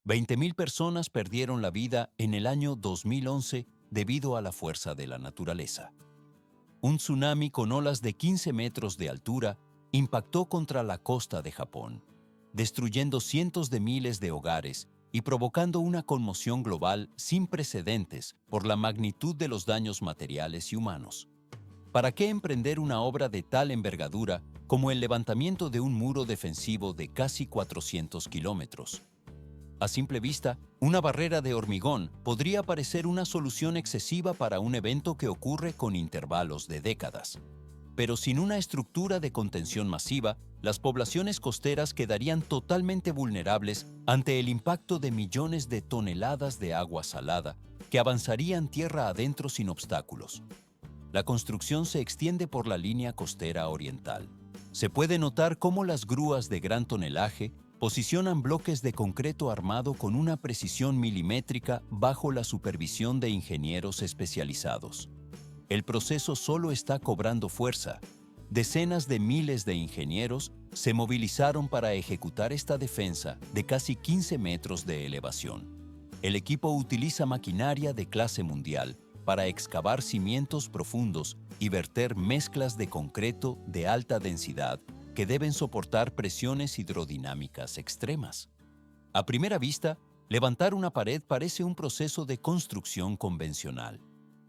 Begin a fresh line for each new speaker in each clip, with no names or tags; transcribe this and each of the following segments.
20.000 personas perdieron la vida en el año 2011 debido a la fuerza de la naturaleza. Un tsunami con olas de 15 metros de altura impactó contra la costa de Japón, destruyendo cientos de miles de hogares y provocando una conmoción global sin precedentes por la magnitud de los daños materiales y humanos. ¿Para qué emprender una obra de tal envergadura como el levantamiento de un muro defensivo de casi 400 kilómetros? A simple vista, una barrera de hormigón podría parecer una solución excesiva para un evento que ocurre con intervalos de décadas. Pero sin una estructura de contención masiva, las poblaciones costeras quedarían totalmente vulnerables ante el impacto de millones de toneladas de agua salada que avanzarían tierra adentro sin obstáculos. La construcción se extiende por la línea costera oriental. Se puede notar cómo las grúas de gran tonelaje posicionan bloques de concreto armado con una precisión milimétrica bajo la supervisión de ingenieros especializados. El proceso solo está cobrando fuerza. Decenas de miles de ingenieros se movilizaron para ejecutar esta defensa de casi 15 metros de elevación. El equipo utiliza maquinaria de clase mundial para excavar cimientos profundos y verter mezclas de concreto de alta densidad que deben soportar presiones hidrodinámicas extremas. A primera vista, levantar una pared parece un proceso de construcción convencional,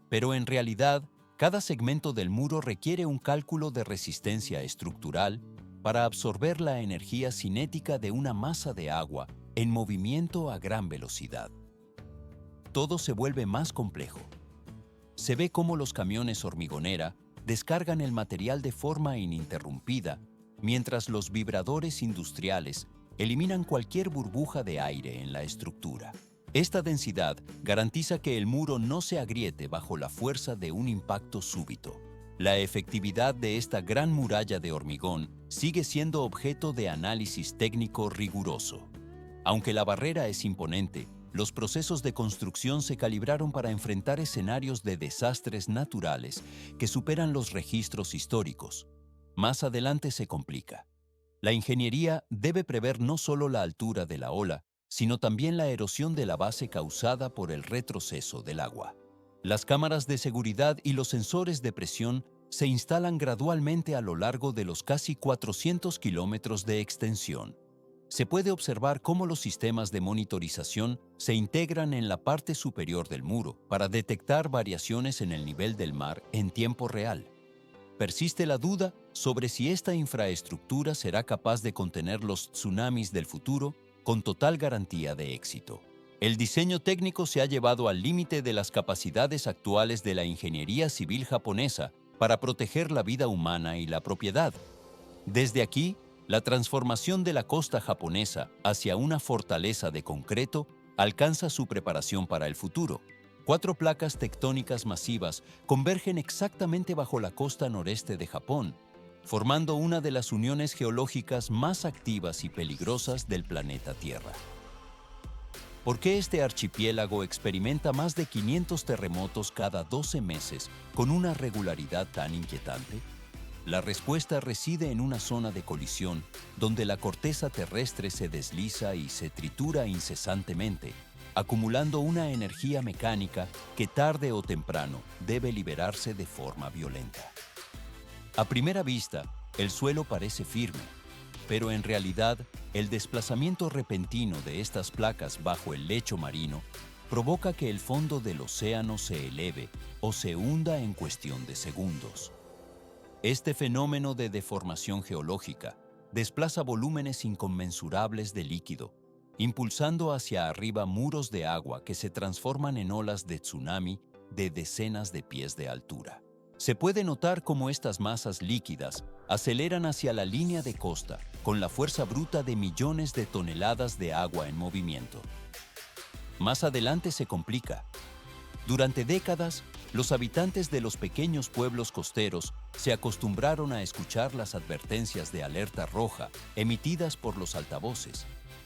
pero en realidad, cada segmento del muro requiere un cálculo de resistencia estructural para absorber la energía cinética de una masa de agua en movimiento a gran velocidad. Todo se vuelve más complejo. Se ve cómo los camiones hormigonera descargan el material de forma ininterrumpida, mientras los vibradores industriales eliminan cualquier burbuja de aire en la estructura. Esta densidad garantiza que el muro no se agriete bajo la fuerza de un impacto súbito. La efectividad de esta gran muralla de hormigón sigue siendo objeto de análisis técnico riguroso. Aunque la barrera es imponente, los procesos de construcción se calibraron para enfrentar escenarios de desastres naturales que superan los registros históricos. Más adelante se complica. La ingeniería debe prever no solo la altura de la ola, sino también la erosión de la base causada por el retroceso del agua. Las cámaras de seguridad y los sensores de presión se instalan gradualmente a lo largo de los casi 400 kilómetros de extensión. Se puede observar cómo los sistemas de monitorización se integran en la parte superior del muro para detectar variaciones en el nivel del mar en tiempo real. Persiste la duda sobre si esta infraestructura será capaz de contener los tsunamis del futuro con total garantía de éxito. El diseño técnico se ha llevado al límite de las capacidades actuales de la ingeniería civil japonesa para proteger la vida humana y la propiedad. Desde aquí, la transformación de la costa japonesa hacia una fortaleza de concreto alcanza su preparación para el futuro. 4 placas tectónicas masivas convergen exactamente bajo la costa noreste de Japón, formando una de las uniones geológicas más activas y peligrosas del planeta Tierra. ¿Por qué este archipiélago experimenta más de 500 terremotos cada 12 meses con una regularidad tan inquietante? La respuesta reside en una zona de colisión donde la corteza terrestre se desliza y se tritura incesantemente, acumulando una energía mecánica que tarde o temprano debe liberarse de forma violenta. A primera vista, el suelo parece firme, pero en realidad, el desplazamiento repentino de estas placas bajo el lecho marino provoca que el fondo del océano se eleve o se hunda en cuestión de segundos. Este fenómeno de deformación geológica desplaza volúmenes inconmensurables de líquido, impulsando hacia arriba muros de agua que se transforman en olas de tsunami de decenas de pies de altura. Se puede notar cómo estas masas líquidas aceleran hacia la línea de costa con la fuerza bruta de millones de toneladas de agua en movimiento. Más adelante se complica. Durante décadas, los habitantes de los pequeños pueblos costeros se acostumbraron a escuchar las advertencias de alerta roja emitidas por los altavoces,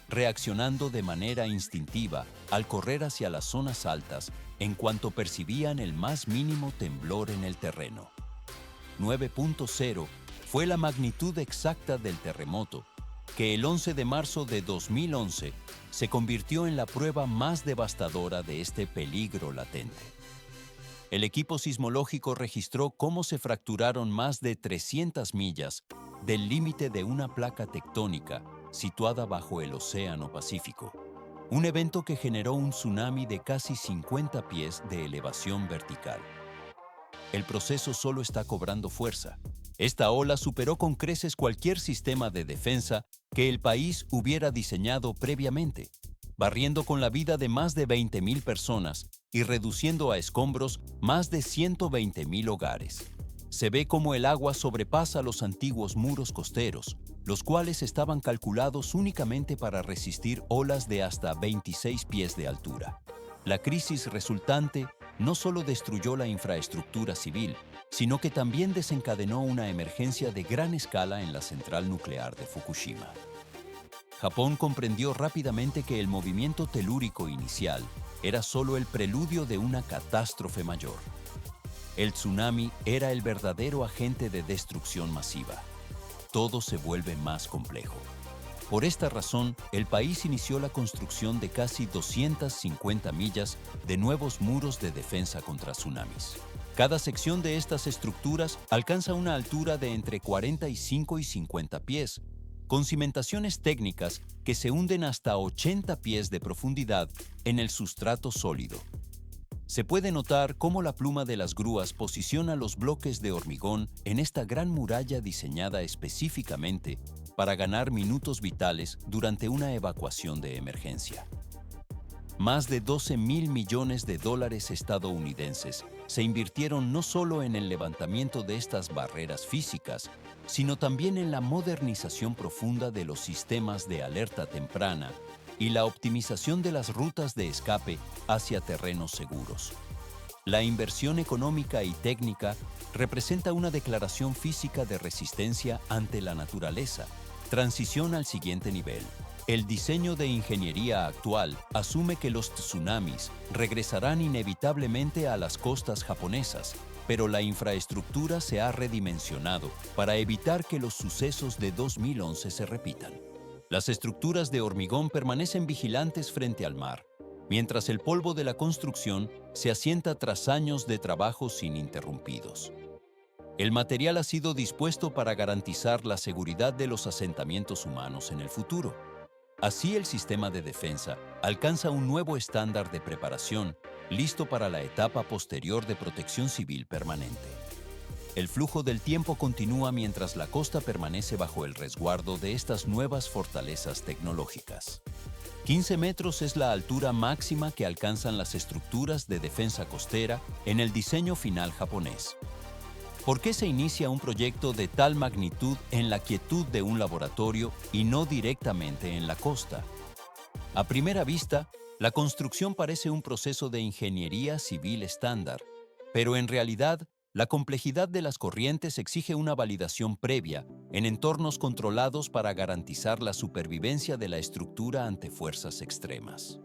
reaccionando de manera instintiva al correr hacia las zonas altas en cuanto percibían el más mínimo temblor en el terreno. 9.0 fue la magnitud exacta del terremoto que el 11 de marzo de 2011 se convirtió en la prueba más devastadora de este peligro latente. El equipo sismológico registró cómo se fracturaron más de 300 millas del límite de una placa tectónica situada bajo el Océano Pacífico, un evento que generó un tsunami de casi 50 pies de elevación vertical. El proceso solo está cobrando fuerza. Esta ola superó con creces cualquier sistema de defensa que el país hubiera diseñado previamente, barriendo con la vida de más de 20,000 personas y reduciendo a escombros más de 120,000 hogares. Se ve cómo el agua sobrepasa los antiguos muros costeros, los cuales estaban calculados únicamente para resistir olas de hasta 26 pies de altura. La crisis resultante no solo destruyó la infraestructura civil, sino que también desencadenó una emergencia de gran escala en la central nuclear de Fukushima. Japón comprendió rápidamente que el movimiento telúrico inicial era solo el preludio de una catástrofe mayor. El tsunami era el verdadero agente de destrucción masiva. Todo se vuelve más complejo. Por esta razón, el país inició la construcción de casi 250 millas de nuevos muros de defensa contra tsunamis. Cada sección de estas estructuras alcanza una altura de entre 45 y 50 pies, con cimentaciones técnicas que se hunden hasta 80 pies de profundidad en el sustrato sólido. Se puede notar cómo la pluma de las grúas posiciona los bloques de hormigón en esta gran muralla diseñada específicamente para ganar minutos vitales durante una evacuación de emergencia. Más de 12,000 millones de dólares estadounidenses se invirtieron no solo en el levantamiento de estas barreras físicas, sino también en la modernización profunda de los sistemas de alerta temprana y la optimización de las rutas de escape hacia terrenos seguros. La inversión económica y técnica representa una declaración física de resistencia ante la naturaleza. Transición al siguiente nivel. El diseño de ingeniería actual asume que los tsunamis regresarán inevitablemente a las costas japonesas, pero la infraestructura se ha redimensionado para evitar que los sucesos de 2011 se repitan. Las estructuras de hormigón permanecen vigilantes frente al mar, mientras el polvo de la construcción se asienta tras años de trabajos ininterrumpidos. El material ha sido dispuesto para garantizar la seguridad de los asentamientos humanos en el futuro. Así, el sistema de defensa alcanza un nuevo estándar de preparación, listo para la etapa posterior de protección civil permanente. El flujo del tiempo continúa mientras la costa permanece bajo el resguardo de estas nuevas fortalezas tecnológicas. 15 metros es la altura máxima que alcanzan las estructuras de defensa costera en el diseño final japonés. ¿Por qué se inicia un proyecto de tal magnitud en la quietud de un laboratorio y no directamente en la costa? A primera vista, la construcción parece un proceso de ingeniería civil estándar, pero en realidad, la complejidad de las corrientes exige una validación previa en entornos controlados para garantizar la supervivencia de la estructura ante fuerzas extremas.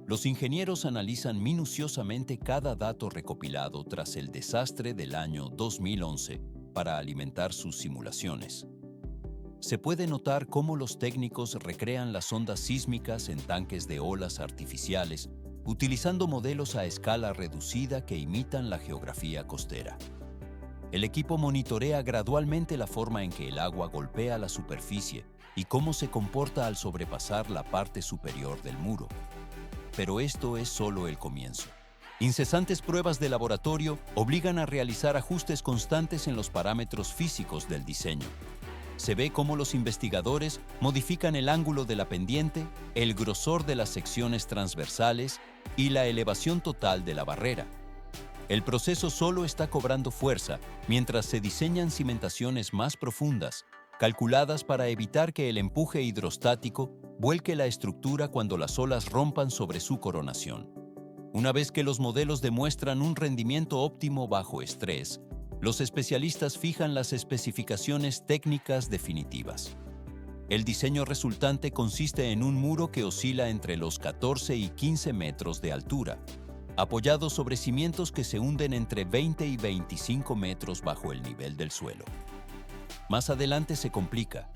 Los ingenieros analizan minuciosamente cada dato recopilado tras el desastre del año 2011 para alimentar sus simulaciones. Se puede notar cómo los técnicos recrean las ondas sísmicas en tanques de olas artificiales, utilizando modelos a escala reducida que imitan la geografía costera. El equipo monitorea gradualmente la forma en que el agua golpea la superficie y cómo se comporta al sobrepasar la parte superior del muro. Pero esto es solo el comienzo. Incesantes pruebas de laboratorio obligan a realizar ajustes constantes en los parámetros físicos del diseño. Se ve cómo los investigadores modifican el ángulo de la pendiente, el grosor de las secciones transversales y la elevación total de la barrera. El proceso solo está cobrando fuerza mientras se diseñan cimentaciones más profundas, calculadas para evitar que el empuje hidrostático vuelque la estructura cuando las olas rompan sobre su coronación. Una vez que los modelos demuestran un rendimiento óptimo bajo estrés, los especialistas fijan las especificaciones técnicas definitivas. El diseño resultante consiste en un muro que oscila entre los 14 y 15 metros de altura, apoyado sobre cimientos que se hunden entre 20 y 25 metros bajo el nivel del suelo. Más adelante se complica.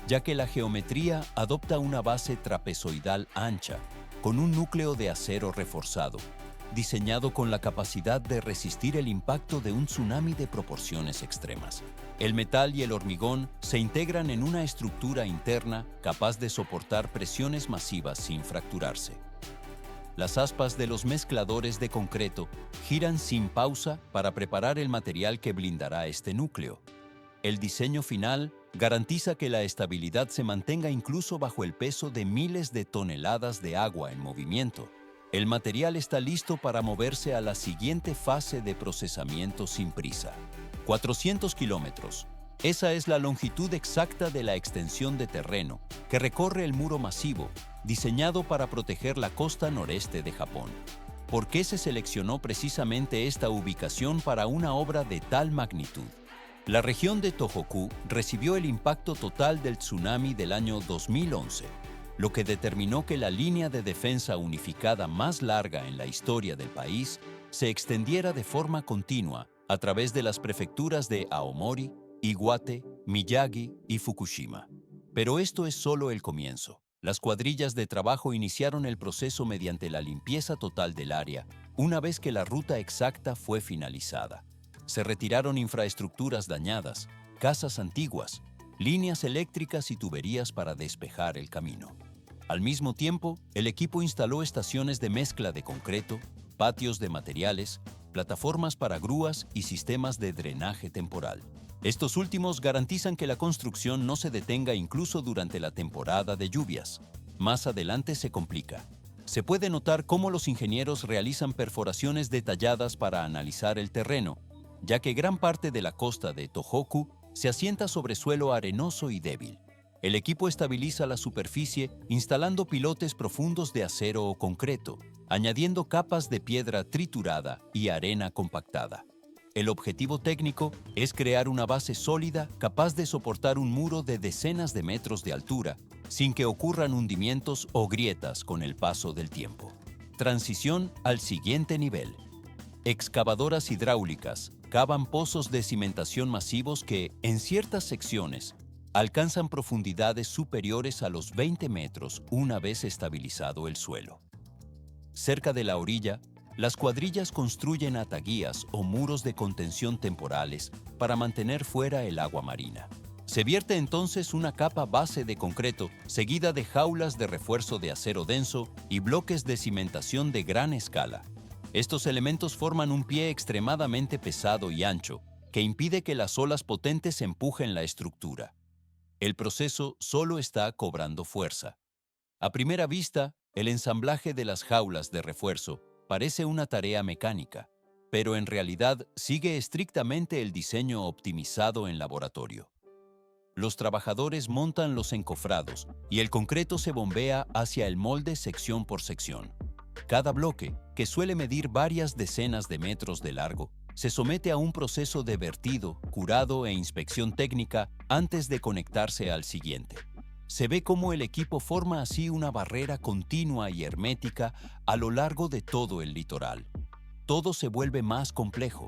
ya que la geometría adopta una base trapezoidal ancha, con un núcleo de acero reforzado, diseñado con la capacidad de resistir el impacto de un tsunami de proporciones extremas. El metal y el hormigón se integran en una estructura interna capaz de soportar presiones masivas sin fracturarse. Las aspas de los mezcladores de concreto giran sin pausa para preparar el material que blindará este núcleo. El diseño final garantiza que la estabilidad se mantenga incluso bajo el peso de miles de toneladas de agua en movimiento. El material está listo para moverse a la siguiente fase de procesamiento sin prisa. 400 kilómetros. Esa es la longitud exacta de la extensión de terreno que recorre el muro masivo, diseñado para proteger la costa noreste de Japón. ¿Por qué se seleccionó precisamente esta ubicación para una obra de tal magnitud? La región de Tohoku recibió el impacto total del tsunami del año 2011, lo que determinó que la línea de defensa unificada más larga en la historia del país se extendiera de forma continua a través de las prefecturas de Aomori, Iwate, Miyagi y Fukushima. Pero esto es solo el comienzo. Las cuadrillas de trabajo iniciaron el proceso mediante la limpieza total del área, una vez que la ruta exacta fue finalizada. Se retiraron infraestructuras dañadas, casas antiguas, líneas eléctricas y tuberías para despejar el camino. Al mismo tiempo, el equipo instaló estaciones de mezcla de concreto, patios de materiales, plataformas para grúas y sistemas de drenaje temporal. Estos últimos garantizan que la construcción no se detenga incluso durante la temporada de lluvias. Más adelante se complica. Se puede notar cómo los ingenieros realizan perforaciones detalladas para analizar el terreno, ya que gran parte de la costa de Tohoku se asienta sobre suelo arenoso y débil. El equipo estabiliza la superficie instalando pilotes profundos de acero o concreto, añadiendo capas de piedra triturada y arena compactada. El objetivo técnico es crear una base sólida capaz de soportar un muro de decenas de metros de altura, sin que ocurran hundimientos o grietas con el paso del tiempo. Transición al siguiente nivel. Excavadoras hidráulicas cavan pozos de cimentación masivos que, en ciertas secciones, alcanzan profundidades superiores a los 20 metros una vez estabilizado el suelo. Cerca de la orilla, las cuadrillas construyen ataguías o muros de contención temporales para mantener fuera el agua marina. Se vierte entonces una capa base de concreto, seguida de jaulas de refuerzo de acero denso y bloques de cimentación de gran escala. Estos elementos forman un pie extremadamente pesado y ancho, que impide que las olas potentes empujen la estructura. El proceso solo está cobrando fuerza. A primera vista, el ensamblaje de las jaulas de refuerzo parece una tarea mecánica, pero en realidad sigue estrictamente el diseño optimizado en laboratorio. Los trabajadores montan los encofrados y el concreto se bombea hacia el molde sección por sección. Cada bloque, que suele medir varias decenas de metros de largo, se somete a un proceso de vertido, curado e inspección técnica antes de conectarse al siguiente. Se ve cómo el equipo forma así una barrera continua y hermética a lo largo de todo el litoral. Todo se vuelve más complejo.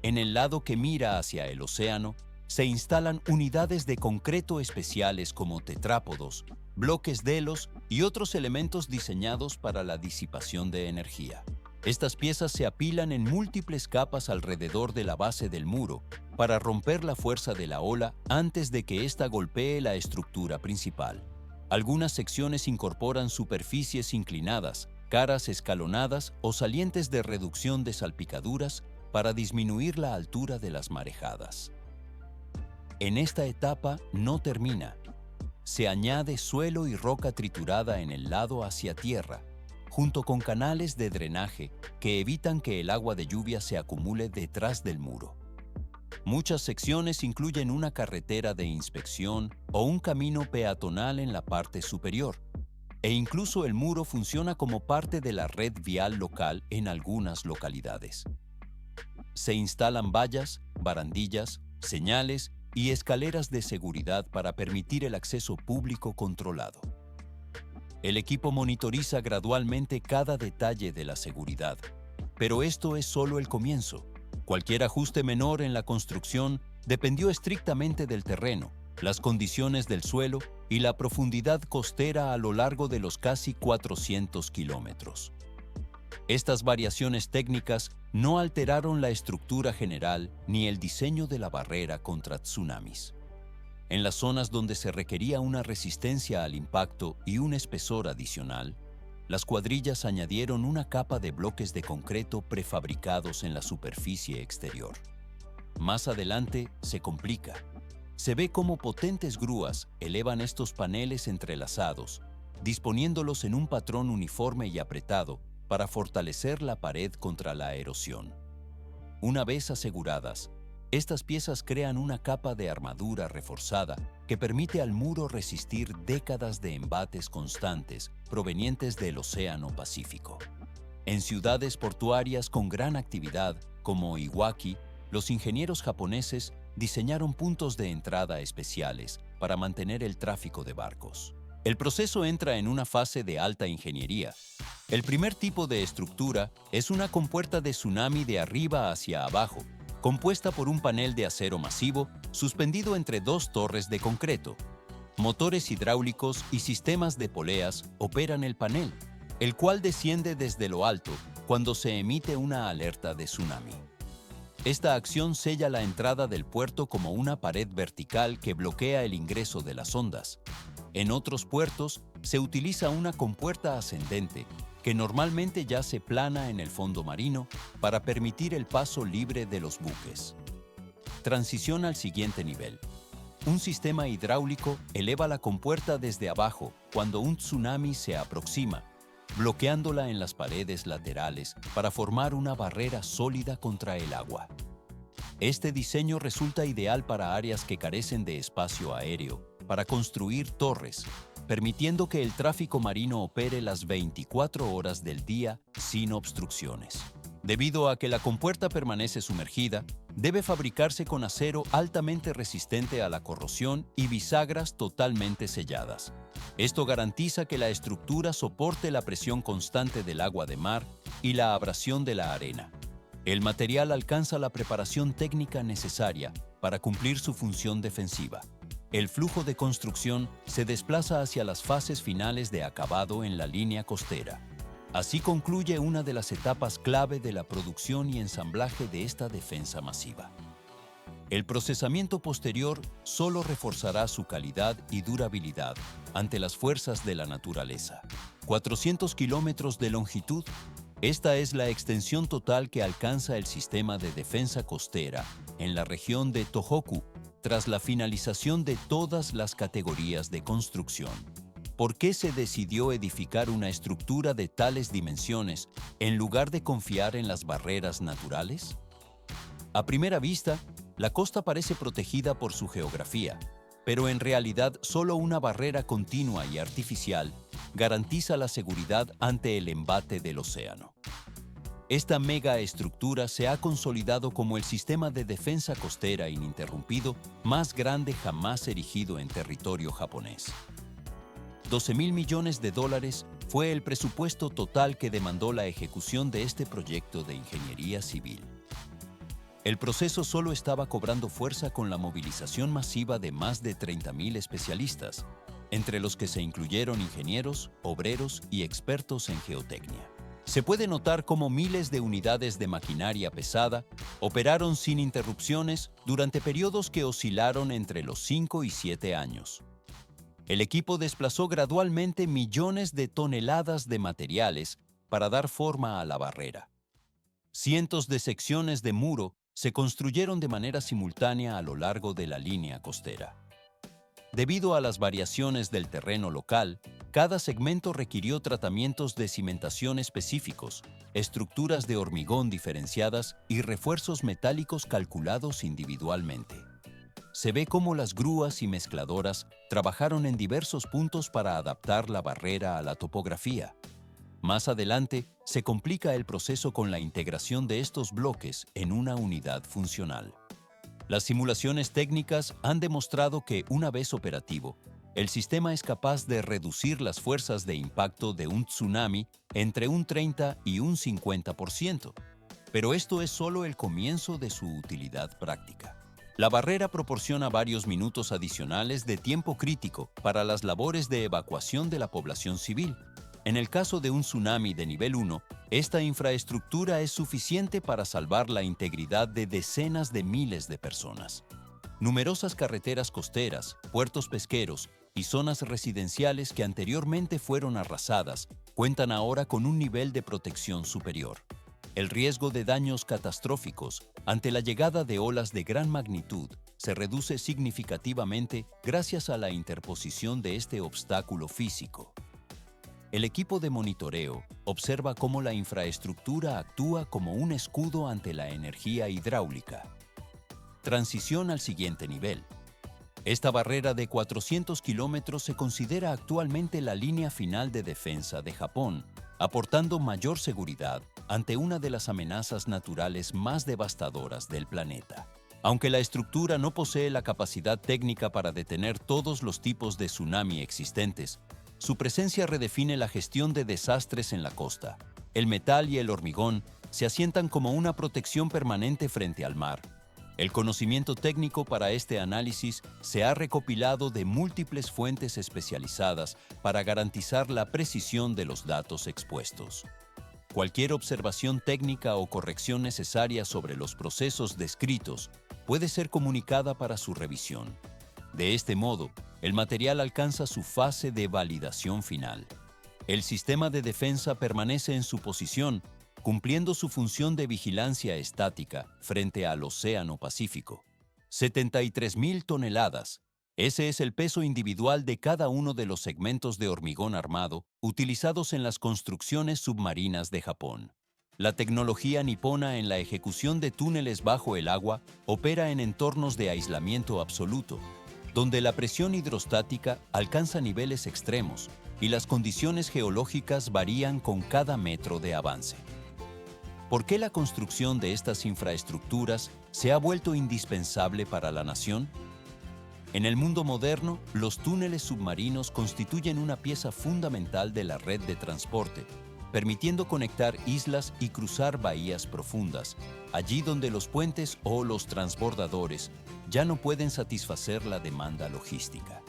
En el lado que mira hacia el océano, se instalan unidades de concreto especiales como tetrápodos, bloques de helos y otros elementos diseñados para la disipación de energía. Estas piezas se apilan en múltiples capas alrededor de la base del muro para romper la fuerza de la ola antes de que ésta golpee la estructura principal. Algunas secciones incorporan superficies inclinadas, caras escalonadas o salientes de reducción de salpicaduras para disminuir la altura de las marejadas. En esta etapa no termina. Se añade suelo y roca triturada en el lado hacia tierra, junto con canales de drenaje que evitan que el agua de lluvia se acumule detrás del muro. Muchas secciones incluyen una carretera de inspección o un camino peatonal en la parte superior, e incluso el muro funciona como parte de la red vial local en algunas localidades. Se instalan vallas, barandillas, señales y escaleras de seguridad para permitir el acceso público controlado. El equipo monitoriza gradualmente cada detalle de la seguridad, pero esto es solo el comienzo. Cualquier ajuste menor en la construcción dependió estrictamente del terreno, las condiciones del suelo y la profundidad costera a lo largo de los casi 400 kilómetros. Estas variaciones técnicas no alteraron la estructura general ni el diseño de la barrera contra tsunamis. En las zonas donde se requería una resistencia al impacto y un espesor adicional, las cuadrillas añadieron una capa de bloques de concreto prefabricados en la superficie exterior. Más adelante se complica. Se ve cómo potentes grúas elevan estos paneles entrelazados, disponiéndolos en un patrón uniforme y apretado para fortalecer la pared contra la erosión. Una vez aseguradas, estas piezas crean una capa de armadura reforzada que permite al muro resistir décadas de embates constantes provenientes del Océano Pacífico. En ciudades portuarias con gran actividad, como Iwaki, los ingenieros japoneses diseñaron puntos de entrada especiales para mantener el tráfico de barcos. El proceso entra en una fase de alta ingeniería. El primer tipo de estructura es una compuerta de tsunami de arriba hacia abajo, compuesta por un panel de acero masivo suspendido entre dos torres de concreto. Motores hidráulicos y sistemas de poleas operan el panel, el cual desciende desde lo alto cuando se emite una alerta de tsunami. Esta acción sella la entrada del puerto como una pared vertical que bloquea el ingreso de las ondas. En otros puertos se utiliza una compuerta ascendente que normalmente yace plana en el fondo marino para permitir el paso libre de los buques. Transición al siguiente nivel. Un sistema hidráulico eleva la compuerta desde abajo cuando un tsunami se aproxima, bloqueándola en las paredes laterales para formar una barrera sólida contra el agua. Este diseño resulta ideal para áreas que carecen de espacio aéreo, para construir torres, permitiendo que el tráfico marino opere las 24 horas del día sin obstrucciones. Debido a que la compuerta permanece sumergida, debe fabricarse con acero altamente resistente a la corrosión y bisagras totalmente selladas. Esto garantiza que la estructura soporte la presión constante del agua de mar y la abrasión de la arena. El material alcanza la preparación técnica necesaria para cumplir su función defensiva. El flujo de construcción se desplaza hacia las fases finales de acabado en la línea costera. Así concluye una de las etapas clave de la producción y ensamblaje de esta defensa masiva. El procesamiento posterior solo reforzará su calidad y durabilidad ante las fuerzas de la naturaleza. 400 kilómetros de longitud. Esta es la extensión total que alcanza el sistema de defensa costera en la región de Tohoku tras la finalización de todas las categorías de construcción. ¿Por qué se decidió edificar una estructura de tales dimensiones en lugar de confiar en las barreras naturales? A primera vista, la costa parece protegida por su geografía, pero en realidad solo una barrera continua y artificial garantiza la seguridad ante el embate del océano. Esta megaestructura se ha consolidado como el sistema de defensa costera ininterrumpido más grande jamás erigido en territorio japonés. $12,000 millones fue el presupuesto total que demandó la ejecución de este proyecto de ingeniería civil. El proceso solo estaba cobrando fuerza con la movilización masiva de más de 30,000 especialistas, entre los que se incluyeron ingenieros, obreros y expertos en geotecnia. Se puede notar cómo miles de unidades de maquinaria pesada operaron sin interrupciones durante periodos que oscilaron entre los 5 y 7 años. El equipo desplazó gradualmente millones de toneladas de materiales para dar forma a la barrera. Cientos de secciones de muro se construyeron de manera simultánea a lo largo de la línea costera. Debido a las variaciones del terreno local, cada segmento requirió tratamientos de cimentación específicos, estructuras de hormigón diferenciadas y refuerzos metálicos calculados individualmente. Se ve cómo las grúas y mezcladoras trabajaron en diversos puntos para adaptar la barrera a la topografía. Más adelante, se complica el proceso con la integración de estos bloques en una unidad funcional. Las simulaciones técnicas han demostrado que, una vez operativo, el sistema es capaz de reducir las fuerzas de impacto de un tsunami entre un 30 y un 50%. Pero esto es solo el comienzo de su utilidad práctica. La barrera proporciona varios minutos adicionales de tiempo crítico para las labores de evacuación de la población civil. En el caso de un tsunami de nivel 1, esta infraestructura es suficiente para salvar la integridad de decenas de miles de personas. Numerosas carreteras costeras, puertos pesqueros y zonas residenciales que anteriormente fueron arrasadas cuentan ahora con un nivel de protección superior. El riesgo de daños catastróficos ante la llegada de olas de gran magnitud se reduce significativamente gracias a la interposición de este obstáculo físico. El equipo de monitoreo observa cómo la infraestructura actúa como un escudo ante la energía hidráulica. Transición al siguiente nivel. Esta barrera de 400 kilómetros se considera actualmente la línea final de defensa de Japón, aportando mayor seguridad ante una de las amenazas naturales más devastadoras del planeta. Aunque la estructura no posee la capacidad técnica para detener todos los tipos de tsunami existentes, su presencia redefine la gestión de desastres en la costa. El metal y el hormigón se asientan como una protección permanente frente al mar. El conocimiento técnico para este análisis se ha recopilado de múltiples fuentes especializadas para garantizar la precisión de los datos expuestos. Cualquier observación técnica o corrección necesaria sobre los procesos descritos puede ser comunicada para su revisión. De este modo, el material alcanza su fase de validación final. El sistema de defensa permanece en su posición, cumpliendo su función de vigilancia estática frente al Océano Pacífico. 73.000 toneladas. Ese es el peso individual de cada uno de los segmentos de hormigón armado utilizados en las construcciones submarinas de Japón. La tecnología nipona en la ejecución de túneles bajo el agua opera en entornos de aislamiento absoluto, donde la presión hidrostática alcanza niveles extremos y las condiciones geológicas varían con cada metro de avance. ¿Por qué la construcción de estas infraestructuras se ha vuelto indispensable para la nación? En el mundo moderno, los túneles submarinos constituyen una pieza fundamental de la red de transporte, permitiendo conectar islas y cruzar bahías profundas, allí donde los puentes o los transbordadores ya no pueden satisfacer la demanda logística.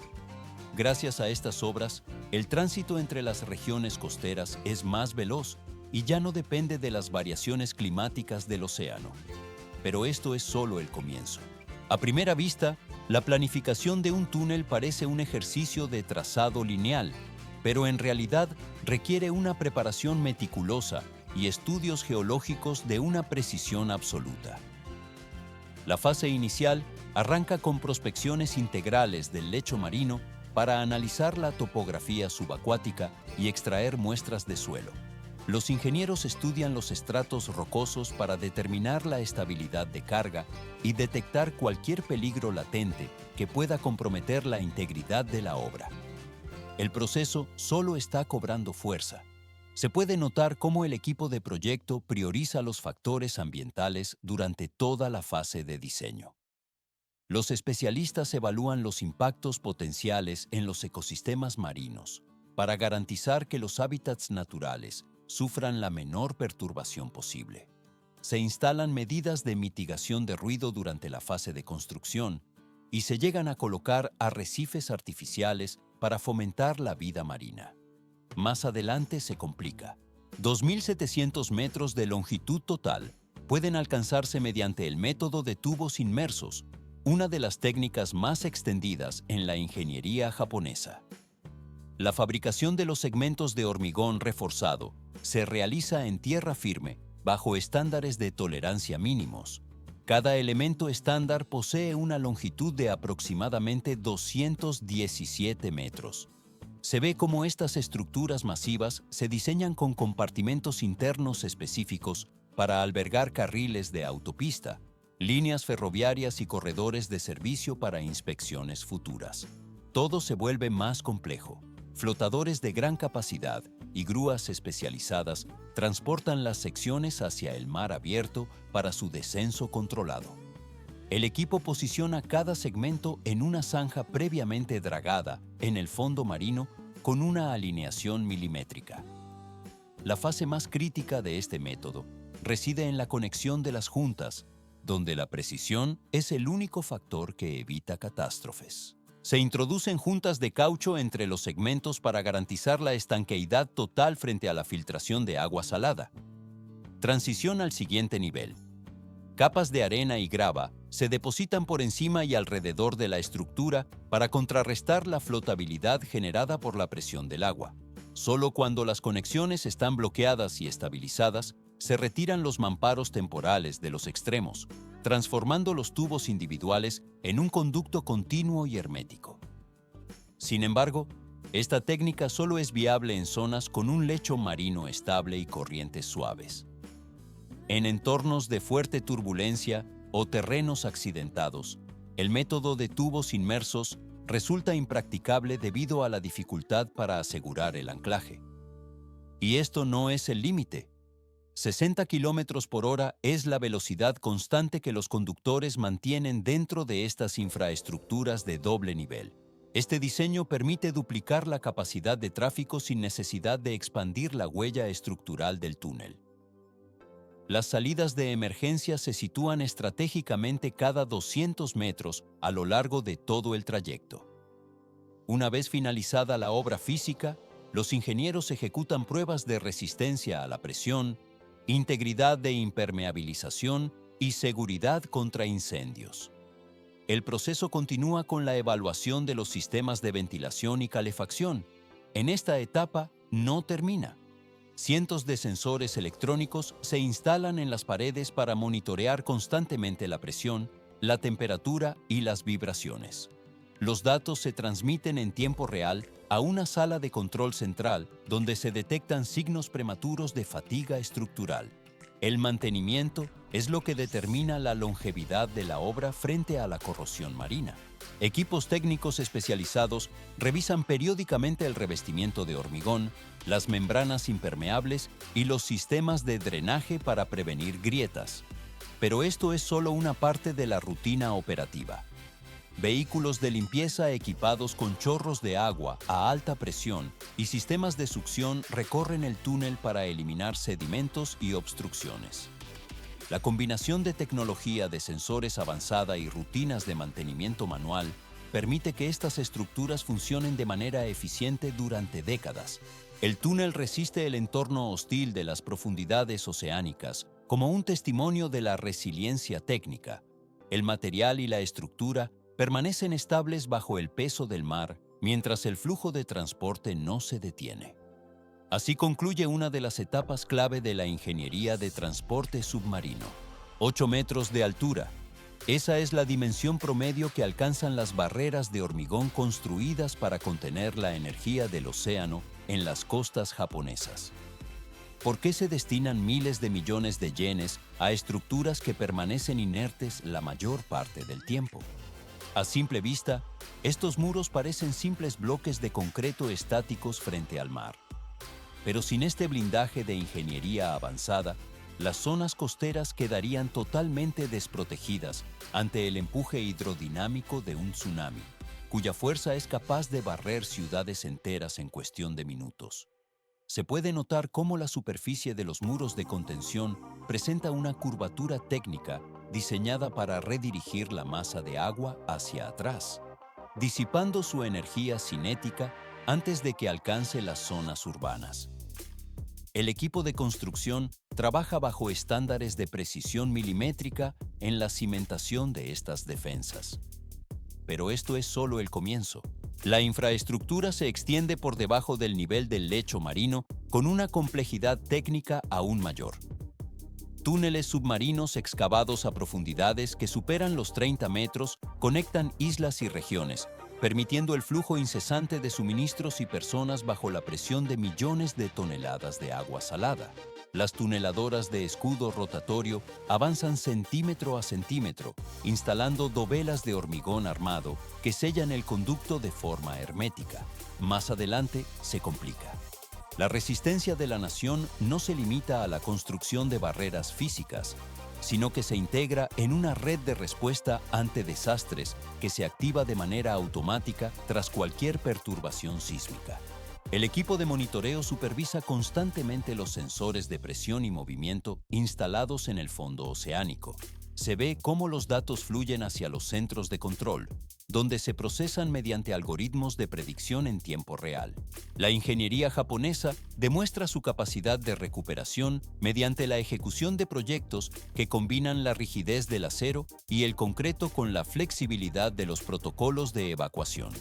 Gracias a estas obras, el tránsito entre las regiones costeras es más veloz y ya no depende de las variaciones climáticas del océano. Pero esto es solo el comienzo. A primera vista, la planificación de un túnel parece un ejercicio de trazado lineal, pero en realidad requiere una preparación meticulosa y estudios geológicos de una precisión absoluta. La fase inicial arranca con prospecciones integrales del lecho marino para analizar la topografía subacuática y extraer muestras de suelo. Los ingenieros estudian los estratos rocosos para determinar la estabilidad de carga y detectar cualquier peligro latente que pueda comprometer la integridad de la obra. El proceso solo está cobrando fuerza. Se puede notar cómo el equipo de proyecto prioriza los factores ambientales durante toda la fase de diseño. Los especialistas evalúan los impactos potenciales en los ecosistemas marinos para garantizar que los hábitats naturales sufran la menor perturbación posible. Se instalan medidas de mitigación de ruido durante la fase de construcción y se llegan a colocar arrecifes artificiales para fomentar la vida marina. Más adelante se complica. 2.700 metros de longitud total pueden alcanzarse mediante el método de tubos inmersos, una de las técnicas más extendidas en la ingeniería japonesa. La fabricación de los segmentos de hormigón reforzado se realiza en tierra firme, bajo estándares de tolerancia mínimos. Cada elemento estándar posee una longitud de aproximadamente 217 metros. Se ve cómo estas estructuras masivas se diseñan con compartimentos internos específicos para albergar carriles de autopista, líneas ferroviarias y corredores de servicio para inspecciones futuras. Todo se vuelve más complejo. Flotadores de gran capacidad y grúas especializadas transportan las secciones hacia el mar abierto para su descenso controlado. El equipo posiciona cada segmento en una zanja previamente dragada en el fondo marino con una alineación milimétrica. La fase más crítica de este método reside en la conexión de las juntas, donde la precisión es el único factor que evita catástrofes. Se introducen juntas de caucho entre los segmentos para garantizar la estanqueidad total frente a la filtración de agua salada. Transición al siguiente nivel. Capas de arena y grava se depositan por encima y alrededor de la estructura para contrarrestar la flotabilidad generada por la presión del agua. Solo cuando las conexiones están bloqueadas y estabilizadas, se retiran los mamparos temporales de los extremos, transformando los tubos individuales en un conducto continuo y hermético. Sin embargo, esta técnica solo es viable en zonas con un lecho marino estable y corrientes suaves. En entornos de fuerte turbulencia o terrenos accidentados, el método de tubos inmersos resulta impracticable debido a la dificultad para asegurar el anclaje. Y esto no es el límite. 60 km por hora es la velocidad constante que los conductores mantienen dentro de estas infraestructuras de doble nivel. Este diseño permite duplicar la capacidad de tráfico sin necesidad de expandir la huella estructural del túnel. Las salidas de emergencia se sitúan estratégicamente cada 200 metros a lo largo de todo el trayecto. Una vez finalizada la obra física, los ingenieros ejecutan pruebas de resistencia a la presión, integridad de impermeabilización y seguridad contra incendios. El proceso continúa con la evaluación de los sistemas de ventilación y calefacción. En esta etapa no termina. Cientos de sensores electrónicos se instalan en las paredes para monitorear constantemente la presión, la temperatura y las vibraciones. Los datos se transmiten en tiempo real a una sala de control central donde se detectan signos prematuros de fatiga estructural. El mantenimiento es lo que determina la longevidad de la obra frente a la corrosión marina. Equipos técnicos especializados revisan periódicamente el revestimiento de hormigón, las membranas impermeables y los sistemas de drenaje para prevenir grietas. Pero esto es solo una parte de la rutina operativa. Vehículos de limpieza equipados con chorros de agua a alta presión y sistemas de succión recorren el túnel para eliminar sedimentos y obstrucciones. La combinación de tecnología de sensores avanzada y rutinas de mantenimiento manual permite que estas estructuras funcionen de manera eficiente durante décadas. El túnel resiste el entorno hostil de las profundidades oceánicas como un testimonio de la resiliencia técnica. El material y la estructura permanecen estables bajo el peso del mar mientras el flujo de transporte no se detiene. Así concluye una de las etapas clave de la ingeniería de transporte submarino. 8 metros de altura. Esa es la dimensión promedio que alcanzan las barreras de hormigón construidas para contener la energía del océano en las costas japonesas. ¿Por qué se destinan miles de millones de yenes a estructuras que permanecen inertes la mayor parte del tiempo? A simple vista, estos muros parecen simples bloques de concreto estáticos frente al mar. Pero sin este blindaje de ingeniería avanzada, las zonas costeras quedarían totalmente desprotegidas ante el empuje hidrodinámico de un tsunami, cuya fuerza es capaz de barrer ciudades enteras en cuestión de minutos. Se puede notar cómo la superficie de los muros de contención presenta una curvatura técnica diseñada para redirigir la masa de agua hacia atrás, disipando su energía cinética antes de que alcance las zonas urbanas. El equipo de construcción trabaja bajo estándares de precisión milimétrica en la cimentación de estas defensas. Pero esto es solo el comienzo. La infraestructura se extiende por debajo del nivel del lecho marino con una complejidad técnica aún mayor. Túneles submarinos excavados a profundidades que superan los 30 metros conectan islas y regiones, permitiendo el flujo incesante de suministros y personas bajo la presión de millones de toneladas de agua salada. Las tuneladoras de escudo rotatorio avanzan centímetro a centímetro, instalando dovelas de hormigón armado que sellan el conducto de forma hermética. Más adelante se complica. La resistencia de la nación no se limita a la construcción de barreras físicas, sino que se integra en una red de respuesta ante desastres que se activa de manera automática tras cualquier perturbación sísmica. El equipo de monitoreo supervisa constantemente los sensores de presión y movimiento instalados en el fondo oceánico. se ve cómo los datos fluyen hacia los centros de control, donde se procesan mediante algoritmos de predicción en tiempo real. La ingeniería japonesa demuestra su capacidad de recuperación mediante la ejecución de proyectos que combinan la rigidez del acero y el concreto con la flexibilidad de los protocolos de evacuación.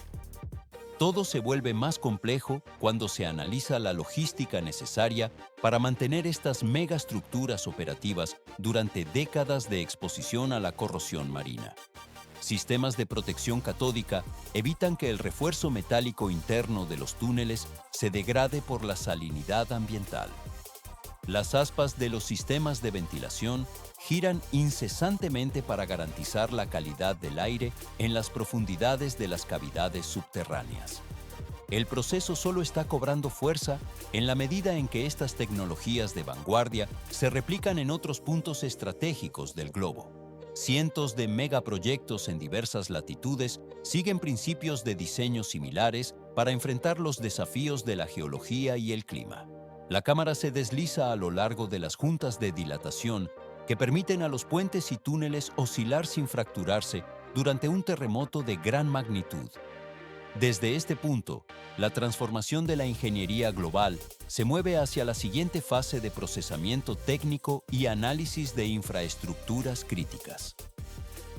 Todo se vuelve más complejo cuando se analiza la logística necesaria para mantener estas megaestructuras operativas durante décadas de exposición a la corrosión marina. Sistemas de protección catódica evitan que el refuerzo metálico interno de los túneles se degrade por la salinidad ambiental. Las aspas de los sistemas de ventilación giran incesantemente para garantizar la calidad del aire en las profundidades de las cavidades subterráneas. El proceso solo está cobrando fuerza en la medida en que estas tecnologías de vanguardia se replican en otros puntos estratégicos del globo. Cientos de megaproyectos en diversas latitudes siguen principios de diseño similares para enfrentar los desafíos de la geología y el clima. La cámara se desliza a lo largo de las juntas de dilatación que permiten a los puentes y túneles oscilar sin fracturarse durante un terremoto de gran magnitud. Desde este punto, la transformación de la ingeniería global se mueve hacia la siguiente fase de procesamiento técnico y análisis de infraestructuras críticas.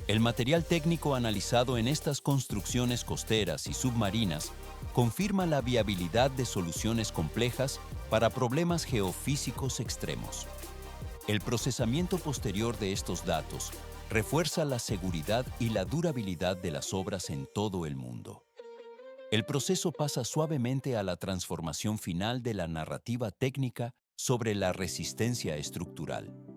El material técnico analizado en estas construcciones costeras y submarinas confirma la viabilidad de soluciones complejas para problemas geofísicos extremos. El procesamiento posterior de estos datos refuerza la seguridad y la durabilidad de las obras en todo el mundo. El proceso pasa suavemente a la transformación final de la narrativa técnica sobre la resistencia estructural.